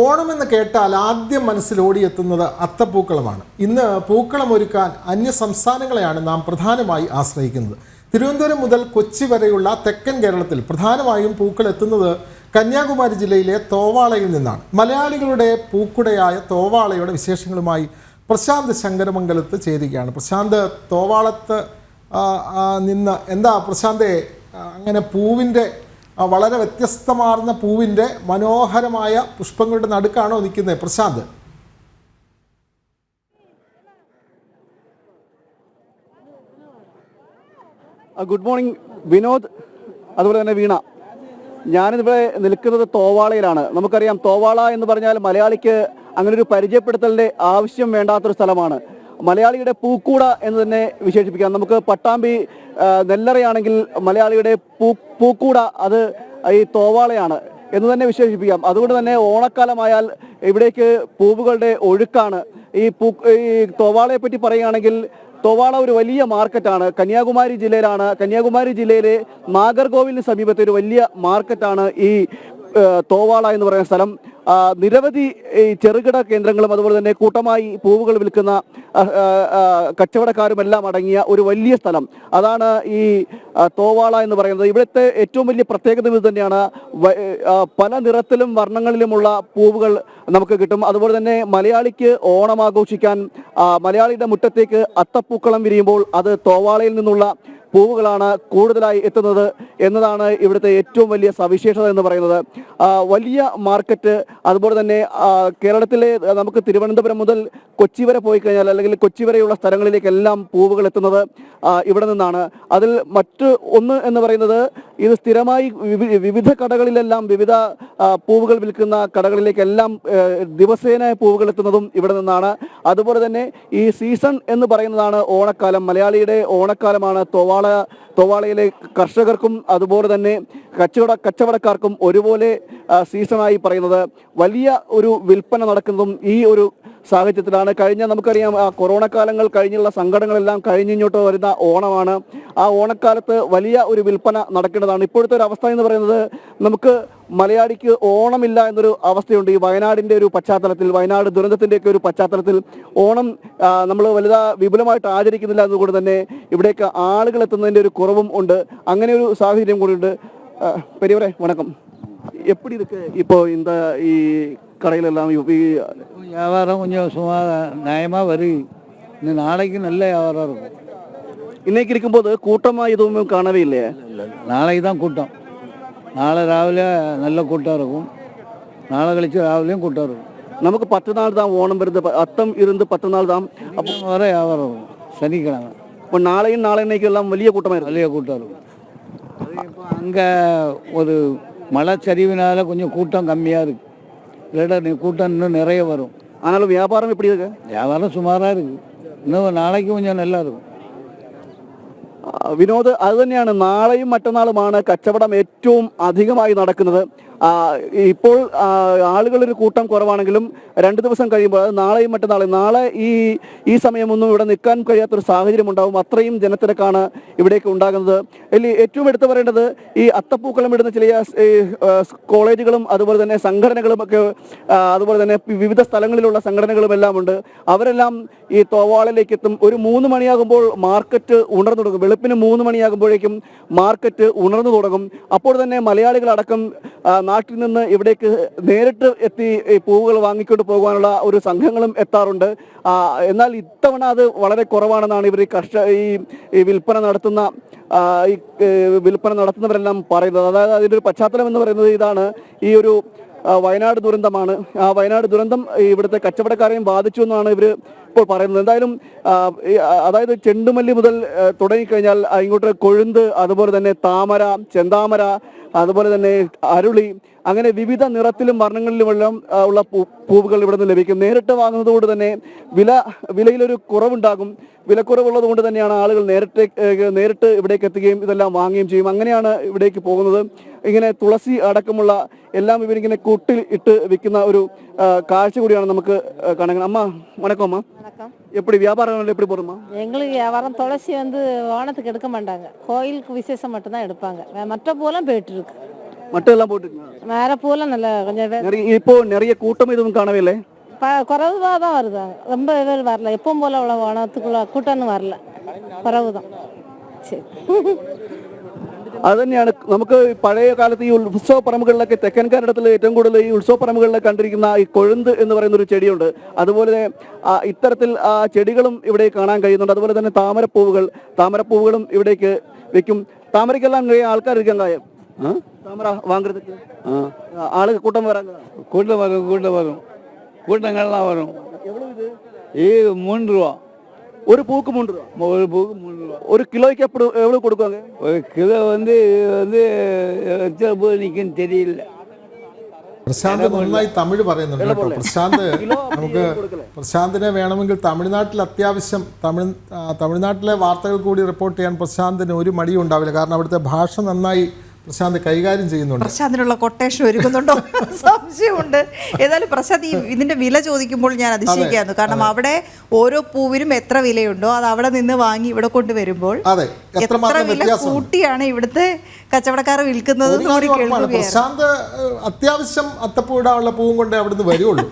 ഓണമെന്ന് കേട്ടാൽ ആദ്യം മനസ്സിൽ ഓടിയെത്തുന്നത് അത്തപ്പൂക്കളമാണ്. ഇന്ന് പൂക്കളം ഒരുക്കാൻ അന്യ സംസ്ഥാനങ്ങളെയാണ് നാം പ്രധാനമായി ആശ്രയിക്കുന്നത്. തിരുവനന്തപുരം മുതൽ കൊച്ചി വരെയുള്ള തെക്കൻ കേരളത്തിൽ പ്രധാനമായും പൂക്കൾ എത്തുന്നത് കന്യാകുമാരി ജില്ലയിലെ തോവാളയിൽ നിന്നാണ്. മലയാളികളുടെ പൂക്കുടയായ തോവാളയുടെ വിശേഷങ്ങളുമായി പ്രശാന്ത് ശങ്കരമംഗലത്ത് ചേരുകയാണ്. പ്രശാന്ത്, തോവാളത്ത് നിന്ന് എന്താ പ്രശാന്തേ അങ്ങനെ പൂവിൻ്റെ വളരെ വ്യത്യസ്തമാർന്ന പൂവിൻ്റെ മനോഹരമായ പുഷ്പങ്ങളുടെ നടുക്കാണോ നിൽക്കുന്നത് പ്രശാന്ത്? ഗുഡ് മോർണിംഗ് വിനോദ്, അതുപോലെ തന്നെ വീണ. ഞാനിവിടെ നിൽക്കുന്നത് തോവാളയിലാണ്. നമുക്കറിയാം, തോവാള എന്ന് പറഞ്ഞാൽ മലയാളിക്ക് അങ്ങനെ ഒരു പരിചയപ്പെടുത്തലിൻ്റെ ആവശ്യം വേണ്ടാത്തൊരു സ്ഥലമാണ്. മലയാളിയുടെ പൂക്കൂട എന്ന് തന്നെ വിശേഷിപ്പിക്കാം. നമുക്ക് പട്ടാമ്പി നെല്ലറയാണെങ്കിൽ മലയാളിയുടെ പൂക്കൂട അത് ഈ തോവാളയാണ് എന്ന് തന്നെ വിശേഷിപ്പിക്കാം. അതുകൊണ്ട് തന്നെ ഓണക്കാലമായാൽ ഇവിടേക്ക് പൂവുകളുടെ ഒഴുക്കാണ്. ഈ തോവാളയെ പറ്റി പറയുകയാണെങ്കിൽ തോവാള ഒരു വലിയ മാർക്കറ്റാണ്. കന്യാകുമാരി ജില്ലയിലാണ്. കന്യാകുമാരി ജില്ലയിലെ നാഗർകോവിലിന് സമീപത്തെ ഒരു വലിയ മാർക്കറ്റാണ് ഈ തോവാള എന്ന് പറയുന്ന സ്ഥലം. നിരവധി ചെറുകിട കേന്ദ്രങ്ങളും അതുപോലെ തന്നെ കൂട്ടമായി പൂവുകൾ വിൽക്കുന്ന കച്ചവടക്കാരുമെല്ലാം അടങ്ങിയ ഒരു വലിയ സ്ഥലം. അതാണ് ഈ തോവാള എന്ന് പറയുന്നത്. ഇവിടുത്തെ ഏറ്റവും വലിയ പ്രത്യേകത ഇത് തന്നെയാണ്. പല നിറത്തിലും വർണ്ണങ്ങളിലുമുള്ള പൂവുകൾ നമുക്ക് കിട്ടും. അതുപോലെ തന്നെ മലയാളിക്ക് ഓണം ആഘോഷിക്കാൻ മലയാളിയുടെ മുറ്റത്തേക്ക് അത്തപ്പൂക്കളം വിരിയുമ്പോൾ അത് തോവാളയിൽ നിന്നുള്ള പൂവുകളാണ് കൂടുതലായി എത്തുന്നത് എന്നതാണ് ഇവിടുത്തെ ഏറ്റവും വലിയ സവിശേഷത എന്ന് പറയുന്നത്. വലിയ മാർക്കറ്റ്, അതുപോലെ തന്നെ കേരളത്തിലെ നമുക്ക് തിരുവനന്തപുരം മുതൽ കൊച്ചി വരെ പോയി കഴിഞ്ഞാൽ അല്ലെങ്കിൽ കൊച്ചി വരെയുള്ള സ്ഥലങ്ങളിലേക്കെല്ലാം പൂവുകൾ എത്തുന്നത് ഇവിടെ നിന്നാണ്. അതിൽ മറ്റ് ഒന്ന് എന്ന് പറയുന്നത്, ഇത് സ്ഥിരമായി വിവിധ കടകളിലെല്ലാം വിവിധ പൂവുകൾ വിൽക്കുന്ന കടകളിലേക്കെല്ലാം ദിവസേന പൂവുകൾ എത്തുന്നതും ഇവിടെ നിന്നാണ്. അതുപോലെ തന്നെ ഈ സീസൺ എന്ന് പറയുന്നതാണ് ഓണക്കാലം. മലയാളിയുടെ ഓണക്കാലമാണ് തോവാളയിലെ കർഷകർക്കും അതുപോലെ തന്നെ കച്ചവടക്കാർക്കും ഒരുപോലെ സീസണായി പറയുന്നത്. വലിയ ഒരു വിൽപ്പന നടക്കുന്നതും ഈ ഒരു സാഹചര്യത്തിലാണ്. നമുക്കറിയാം, കൊറോണ കാലങ്ങൾ കഴിഞ്ഞുള്ള സങ്കടങ്ങളെല്ലാം കഴിഞ്ഞിങ്ങോട്ട് വരുന്ന ഓണമാണ്. ആ ഓണക്കാലത്ത് വലിയ ഒരു വിൽപ്പന നടക്കേണ്ടതാണ്. ഇപ്പോഴത്തെ ഒരു അവസ്ഥ എന്ന് പറയുന്നത്, നമുക്ക് മലയാളിക്ക് ഓണമില്ല എന്നൊരു അവസ്ഥയുണ്ട്. ഈ വയനാടിൻ്റെ ഒരു പശ്ചാത്തലത്തിൽ, വയനാട് ദുരന്തത്തിൻ്റെയൊക്കെ ഒരു പശ്ചാത്തലത്തിൽ ഓണം നമ്മൾ വിപുലമായിട്ട് ആചരിക്കുന്നില്ല എന്നതുകൊണ്ട് തന്നെ ഇവിടേക്ക് ആളുകൾ എത്തുന്നതിൻ്റെ ഒരു കുറവും ഉണ്ട്. അങ്ങനെ ഒരു സാഹചര്യം കൂടിയുണ്ട്. പെരിയവരെ വണക്കം. எப்படி இருக்கு இப்போ இந்த கடையில எல்லாம்? வியாபாரம் கொஞ்சம் சுமார் நியாயமாக வருது. இன்னும் நாளைக்கு நல்ல வியாபாரம் இருக்கும். இன்னைக்கு இருக்கும்போது கூட்டமாக எதுவுமே காணவே இல்லையே? இல்லை, நாளைக்கு தான் கூட்டம். நாளை ராவிலே நல்ல கூட்டம் இருக்கும். நாளை கழிச்சு ராவிலையும் கூட்டம் இருக்கும். நமக்கு 10 நாள் தான் ஓணம் வருது. அத்தம் இருந்து 10 நாள் தான் அப்போ வர வியாபாரம் இருக்கும். சனிக்கிழமை இப்போ நாளையும் நாளைக்கு எல்லாம் വലിയ கூட்டமாக இருக்கும். വലിയ கூட்டம் இருக்கும். அது இப்போ அங்கே ஒரு மலைச்சரிவினால கொஞ்சம் கூட்டம் கம்மியாக இருக்குது. இல்லாட்டா கூட்டம் இன்னும் நிறைய வரும். ஆனாலும் வியாபாரம் எப்படி இருக்கு? வியாபாரம் சுமாராக இருக்குது. இன்னும் நாளைக்கு கொஞ்சம் நல்லா இருக்கும். വിനോദ്, അത് തന്നെയാണ്. നാളെയും മറ്റന്നാളുമാണ് കച്ചവടം ഏറ്റവും അധികമായി നടക്കുന്നത്. ഇപ്പോൾ ആളുകളൊരു കൂട്ടം കുറവാണെങ്കിലും 2 ദിവസം കഴിയുമ്പോൾ, നാളെയും മറ്റന്നാളും, നാളെ ഈ സമയമൊന്നും ഇവിടെ നിൽക്കാൻ കഴിയാത്തൊരു സാഹചര്യം ഉണ്ടാവും. അത്രയും ജനത്തിരക്കാണ് ഇവിടേക്ക് ഉണ്ടാകുന്നത്. ഏറ്റവും എടുത്തു പറയേണ്ടത്, ഈ അത്തപ്പൂക്കളം ഇടുന്ന ചില കോളേജുകളും അതുപോലെ തന്നെ സംഘടനകളും ഒക്കെ, അതുപോലെ തന്നെ വിവിധ സ്ഥലങ്ങളിലുള്ള സംഘടനകളും എല്ലാം ഉണ്ട്. അവരെല്ലാം ഈ തോവാളയിലേക്ക് എത്തും. ഒരു 3 മണിയാകുമ്പോൾ മാർക്കറ്റ് ഉണർന്നു തുടങ്ങും. വെളുപ്പിന് 3 മണിയാകുമ്പോഴേക്കും മാർക്കറ്റ് ഉണർന്നു തുടങ്ങും. അപ്പോൾ തന്നെ മലയാളികളടക്കം നാട്ടിൽ നിന്ന് ഇവിടേക്ക് നേരിട്ട് എത്തി ഈ പൂവുകൾ വാങ്ങിക്കൊണ്ട് പോകാനുള്ള ഒരു സംഘങ്ങളും എത്താറുണ്ട്. എന്നാൽ ഇത്തവണ അത് വളരെ കുറവാണെന്നാണ് ഇവർ ഈ വിൽപ്പന നടത്തുന്നവരെല്ലാം പറയുന്നത്. അതായത് അതിൻ്റെ ഒരു പശ്ചാത്തലം എന്ന് പറയുന്നത് ഇതാണ്. ഈ ഒരു വയനാട് ദുരന്തമാണ്. ആ വയനാട് ദുരന്തം ഇവിടുത്തെ കച്ചവടക്കാരെയും ബാധിച്ചു എന്നാണ് ഇവർ ഇപ്പോൾ പറയുന്നത്. എന്തായാലും അതായത് ചെണ്ടുമല്ലി മുതൽ തുടങ്ങിക്കഴിഞ്ഞാൽ ഇങ്ങോട്ട് കൊഴുന്ത്, അതുപോലെ തന്നെ താമര, ചെന്താമര, അതുപോലെ തന്നെ അരുളി, അങ്ങനെ വിവിധ നിറത്തിലും വർണ്ണങ്ങളിലുമെല്ലാം ഉള്ള പൂവുകൾ ഇവിടെ നിന്ന് ലഭിക്കും. നേരിട്ട് വാങ്ങുന്നതുകൊണ്ട് തന്നെ വിലയിലൊരു കുറവുണ്ടാകും. വിലക്കുറവുള്ളത് കൊണ്ട് തന്നെയാണ് ആളുകൾ നേരിട്ട് ഇവിടേക്ക് എത്തുകയും ഇതെല്ലാം വാങ്ങുകയും ചെയ്യും. അങ്ങനെയാണ് ഇവിടേക്ക് പോകുന്നത്. ഇങ്ങനെ തുളസി അടക്കമുള്ള എല്ലാം ഇവരിങ്ങനെ കൂട്ടിൽ ഇട്ട് വിൽക്കുന്ന ഒരു കാഴ്ച കൂടിയാണ് നമുക്ക് കാണുന്നത്. അമ്മ വണക്കം. அம்மா எப்படி வியாபாரம் எப்படி போடுமா? எங்களுக்கு வியாபாரம் துளசி ஓணத்துக்கு எடுக்க மாட்டாங்க. கோயிலுக்கு விசேஷம் மட்டும்தான் எடுப்பாங்க. மற்ற பூலாம் போயிட்டு இருக்கு. மட்டெல்லாம் போட்டுருக்கீங்க. வேற பூலாம் நல்லா கொஞ்சம் இப்போ நிறைய கூட்டம் எதுவும் காணவே இல்லை. குறைவாக தான் வருதாங்க, ரொம்ப பேர் வரல. எப்பவும் போல அவ்வளோ வனத்துக்குள்ள கூட்டம்னு வரல, குறைவு தான். சரி. അത് തന്നെയാണ് നമുക്ക് പഴയ കാലത്ത് ഈ ഉത്സവ പറമ്പുകളിലൊക്കെ തെക്കൻ കേരളത്തിൽ ഏറ്റവും കൂടുതൽ ഈ ഉത്സവ പറമ്പുകളിലൊക്കെ കണ്ടിരിക്കുന്ന ഈ കൊഴുന്ത് എന്ന് പറയുന്ന ഒരു ചെടിയുണ്ട്. അതുപോലെ ഇത്തരത്തിൽ ചെടികളും ഇവിടെ കാണാൻ കഴിയുന്നുണ്ട്. അതുപോലെ തന്നെ താമരപ്പൂവുകളും ഇവിടേക്ക് വെക്കും. താമരയ്ക്കെല്ലാം நிறைய ആൾക്കാർ இருக்காங்க. தாமரை வாங்குறதுக்கு ஆளுங்க கூட்டம் வராங்க. கூட்டம் வரும் கூட்டங்கள்லாம் வரும். இது 3 ரூபா ஒரு பூக்கு 3 ரூபா. ஒரு பூக்கு 3 ரூபா. ஒரு கிலோக்கு எவ்வளவு கொடுக்குவாங்க? ஒரு கிலோ வந்து எத்தனை பூ நிற்குன்னு தெரியல. പ്രശാന്ത് നന്നായി തമിഴ് പറയുന്നുണ്ട് കേട്ടോ. പ്രശാന്ത് നമുക്ക് പ്രശാന്തിനെ വേണമെങ്കിൽ തമിഴ്നാട്ടിൽ അത്യാവശ്യം തമിഴ്നാട്ടിലെ വാർത്തകൾ കൂടി റിപ്പോർട്ട് ചെയ്യാൻ പ്രശാന്തിന് ഒരു മടിയും ഉണ്ടാവില്ല. കാരണം അവിടുത്തെ ഭാഷ നന്നായി പ്രശാന്ത് കൈകാര്യം ചെയ്യുന്നുണ്ട്. പ്രശാന്തിനുള്ള കൊട്ടേഷൻ ഒരുക്കുന്നുണ്ടോ സംശയമുണ്ട്. ഏതായാലും പ്രശാന്ത് ഇതിന്റെ വില ചോദിക്കുമ്പോൾ ഞാൻ അതിശയിക്കായിരുന്നു. കാരണം അവിടെ ഓരോ പൂവിനും എത്ര വിലയുണ്ടോ അത് അവിടെ നിന്ന് വാങ്ങി ഇവിടെ കൊണ്ടുവരുമ്പോൾ എത്ര വില കൂട്ടിയാണ് ഇവിടുത്തെ കച്ചവടക്കാർ വിൽക്കുന്നത്. പ്രശാന്ത് അത്യാവശ്യം അത്തപ്പൂടാനുള്ള പൂവും കൊണ്ടേ അവിടുന്ന് വരുള്ളൂ.